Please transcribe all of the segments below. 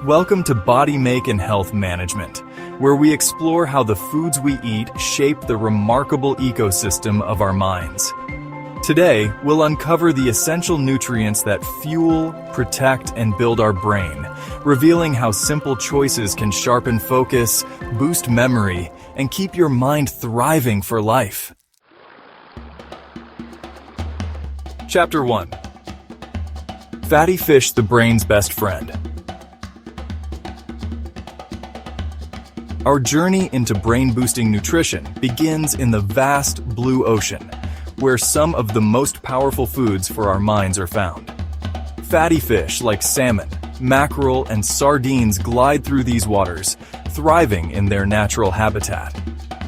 Welcome to Body Make and Health Management, where we explore how the foods we eat shape the remarkable ecosystem of our minds. Today, we'll uncover the essential nutrients that fuel, protect, and build our brain, revealing how simple choices can sharpen focus, boost memory, and keep your mind thriving for life. Chapter 1. Fatty fish, the brain's best friend. Our journey into brain-boosting nutrition begins in the vast blue ocean, where some of the most powerful foods for our minds are found. Fatty fish like salmon, mackerel, and sardines glide through these waters, thriving in their natural habitat.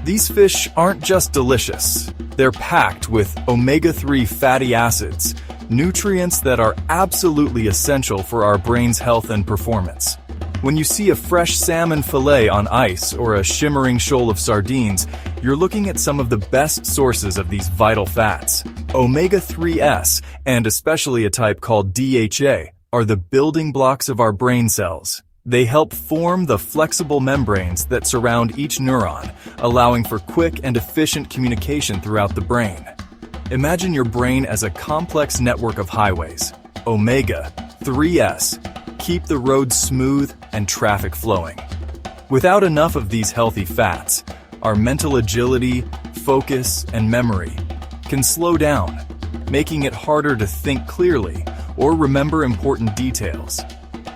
These fish aren't just delicious, they're packed with omega-3 fatty acids, nutrients that are absolutely essential for our brain's health and performance. When you see a fresh salmon fillet on ice or a shimmering shoal of sardines, you're looking at some of the best sources of these vital fats. Omega-3s, and especially a type called DHA, are the building blocks of our brain cells. They help form the flexible membranes that surround each neuron, allowing for quick and efficient communication throughout the brain. Imagine your brain as a complex network of highways. Omega-3s keep the roads smooth and traffic flowing. Without enough of these healthy fats, our mental agility, focus, and memory can slow down, making it harder to think clearly or remember important details.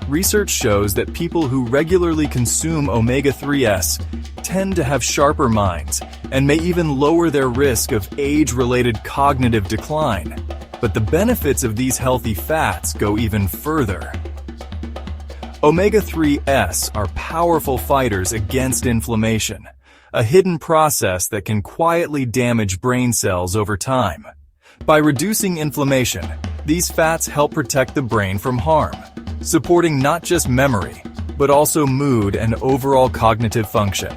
Research shows that people who regularly consume omega-3s tend to have sharper minds and may even lower their risk of age-related cognitive decline. But the benefits of these healthy fats go even further. Omega-3s are powerful fighters against inflammation, a hidden process that can quietly damage brain cells over time. By reducing inflammation, these fats help protect the brain from harm, supporting not just memory, but also mood and overall cognitive function.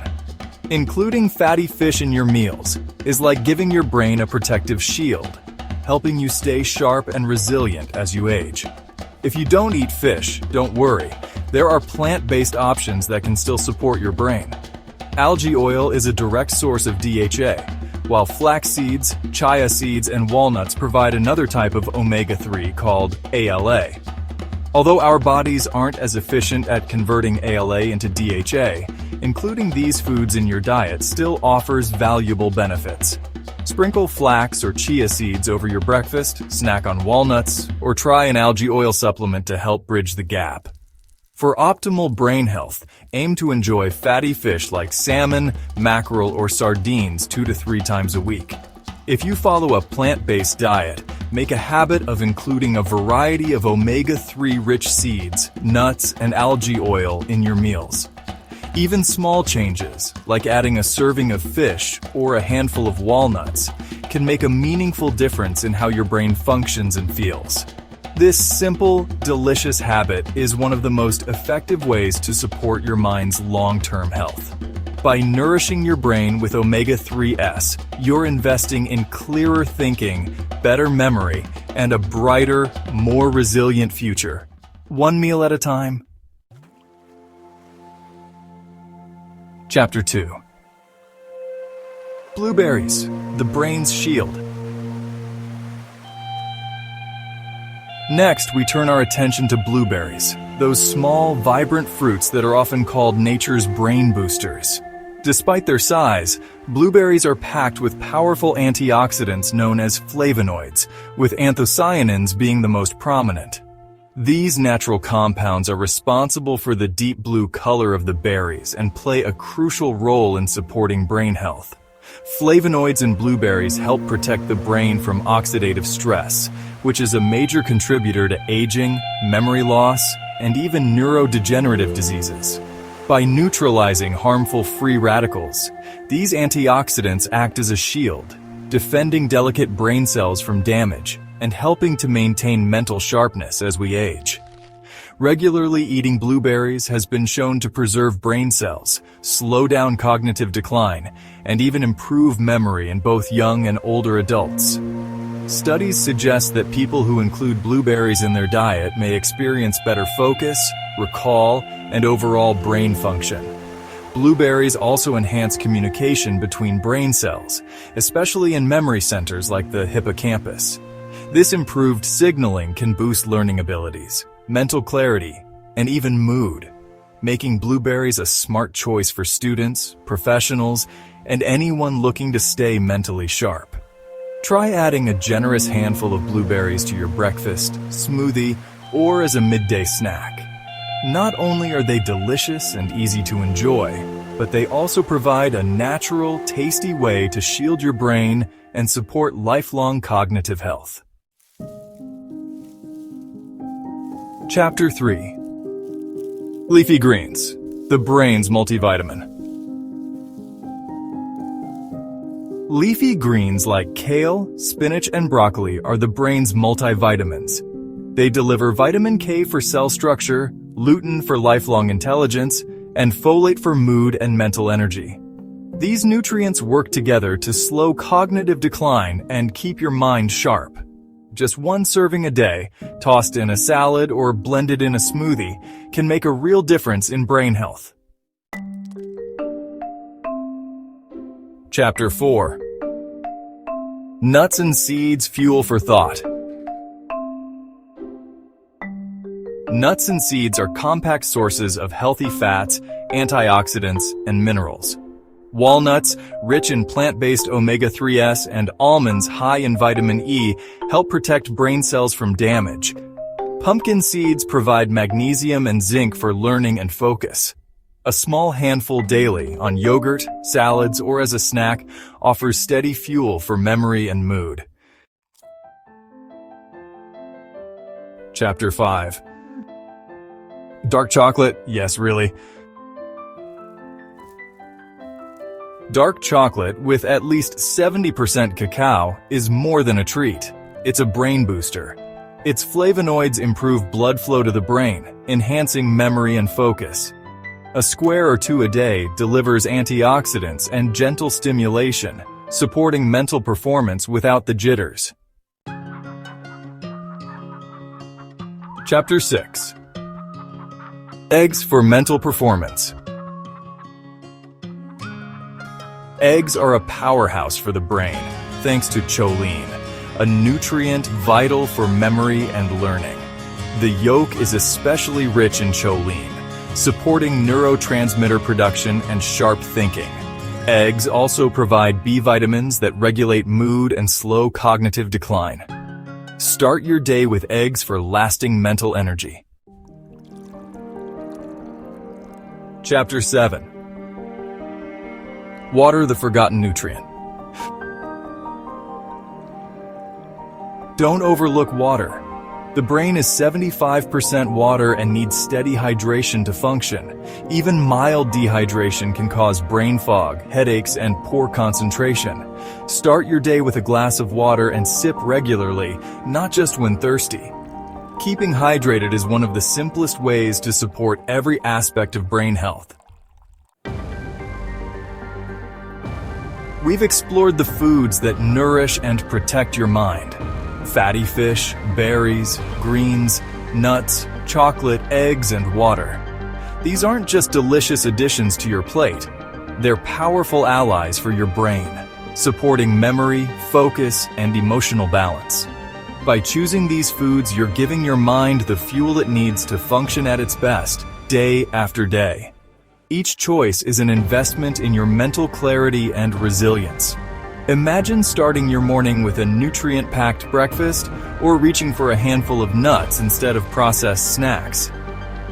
Including fatty fish in your meals is like giving your brain a protective shield, helping you stay sharp and resilient as you age. If you don't eat fish, don't worry. There are plant-based options that can still support your brain. Algae oil is a direct source of DHA, while flax seeds, chia seeds, and walnuts provide another type of omega-3 called ALA. Although our bodies aren't as efficient at converting ALA into DHA, including these foods in your diet still offers valuable benefits. Sprinkle flax or chia seeds over your breakfast, snack on walnuts, or try an algae oil supplement to help bridge the gap. For optimal brain health, aim to enjoy fatty fish like salmon, mackerel, or sardines 2 to 3 times a week. If you follow a plant-based diet, make a habit of including a variety of omega-3 rich seeds, nuts, and algae oil in your meals. Even small changes, like adding a serving of fish or a handful of walnuts, can make a meaningful difference in how your brain functions and feels. This simple, delicious habit is one of the most effective ways to support your mind's long-term health. By nourishing your brain with omega-3s, you're investing in clearer thinking, better memory, and a brighter, more resilient future. One meal at a time. Chapter 2. Blueberries, the brain's shield. Next, we turn our attention to blueberries, those small, vibrant fruits that are often called nature's brain boosters. Despite their size, blueberries are packed with powerful antioxidants known as flavonoids, with anthocyanins being the most prominent. These natural compounds are responsible for the deep blue color of the berries and play a crucial role in supporting brain health. Flavonoids in blueberries help protect the brain from oxidative stress, which is a major contributor to aging, memory loss, and even neurodegenerative diseases. By neutralizing harmful free radicals, these antioxidants act as a shield, defending delicate brain cells from damage and helping to maintain mental sharpness as we age. Regularly eating blueberries has been shown to preserve brain cells, slow down cognitive decline, and even improve memory in both young and older adults. Studies suggest that people who include blueberries in their diet may experience better focus, recall, and overall brain function. Blueberries also enhance communication between brain cells, especially in memory centers like the hippocampus. This improved signaling can boost learning abilities, mental clarity, and even mood, making blueberries a smart choice for students, professionals, and anyone looking to stay mentally sharp. Try adding a generous handful of blueberries to your breakfast, smoothie, or as a midday snack. Not only are they delicious and easy to enjoy, but they also provide a natural, tasty way to shield your brain and support lifelong cognitive health. Chapter 3. Leafy greens, the brain's multivitamin. Leafy greens like kale, spinach, and broccoli are the brain's multivitamins. They deliver vitamin K for cell structure, lutein for lifelong intelligence, and folate for mood and mental energy. These nutrients work together to slow cognitive decline and keep your mind sharp. Just one serving a day, tossed in a salad or blended in a smoothie, can make a real difference in brain health. Chapter 4. Nuts and seeds fuel for thought. Nuts and seeds are compact sources of healthy fats, antioxidants, and minerals. Walnuts, rich in plant-based omega-3s, and almonds high in vitamin E help protect brain cells from damage. Pumpkin seeds provide magnesium and zinc for learning and focus. A small handful daily on yogurt, salads, or as a snack offers steady fuel for memory and mood. Chapter 5. Dark chocolate? Yes, really. Dark chocolate with at least 70% cacao is more than a treat. It's a brain booster. Its flavonoids improve blood flow to the brain, enhancing memory and focus. A square or two a day delivers antioxidants and gentle stimulation, supporting mental performance without the jitters. Chapter 6. Eggs for mental performance. Eggs are a powerhouse for the brain, thanks to choline, a nutrient vital for memory and learning. The yolk is especially rich in choline, supporting neurotransmitter production and sharp thinking. Eggs also provide B vitamins that regulate mood and slow cognitive decline. Start your day with eggs for lasting mental energy. Chapter 7. Water, the forgotten nutrient. Don't overlook water. The brain is 75% water and needs steady hydration to function. Even mild dehydration can cause brain fog, headaches, and poor concentration. Start your day with a glass of water and sip regularly, not just when thirsty. Keeping hydrated is one of the simplest ways to support every aspect of brain health. We've explored the foods that nourish and protect your mind. Fatty fish, berries, greens, nuts, chocolate, eggs, and water. These aren't just delicious additions to your plate. They're powerful allies for your brain, supporting memory, focus, and emotional balance. By choosing these foods, you're giving your mind the fuel it needs to function at its best, day after day. Each choice is an investment in your mental clarity and resilience. Imagine starting your morning with a nutrient-packed breakfast or reaching for a handful of nuts instead of processed snacks.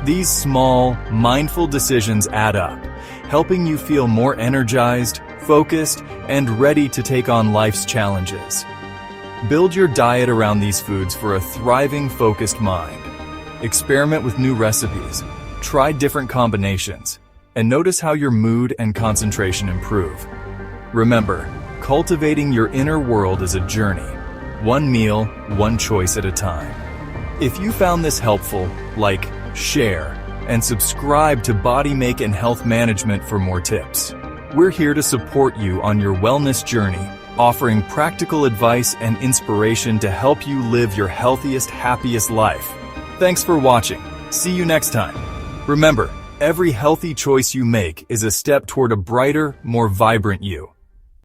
These small, mindful decisions add up, helping you feel more energized, focused, and ready to take on life's challenges. Build your diet around these foods for a thriving, focused mind. Experiment with new recipes, try different combinations, and notice how your mood and concentration improve. Remember, cultivating your inner world is a journey, one meal, one choice at a time. If you found this helpful, like, share, and subscribe to Body Make and Health Management for more tips. We're here to support you on your wellness journey, offering practical advice and inspiration to help you live your healthiest, happiest life. Thanks for watching. See you next time. Remember, every healthy choice you make is a step toward a brighter, more vibrant you.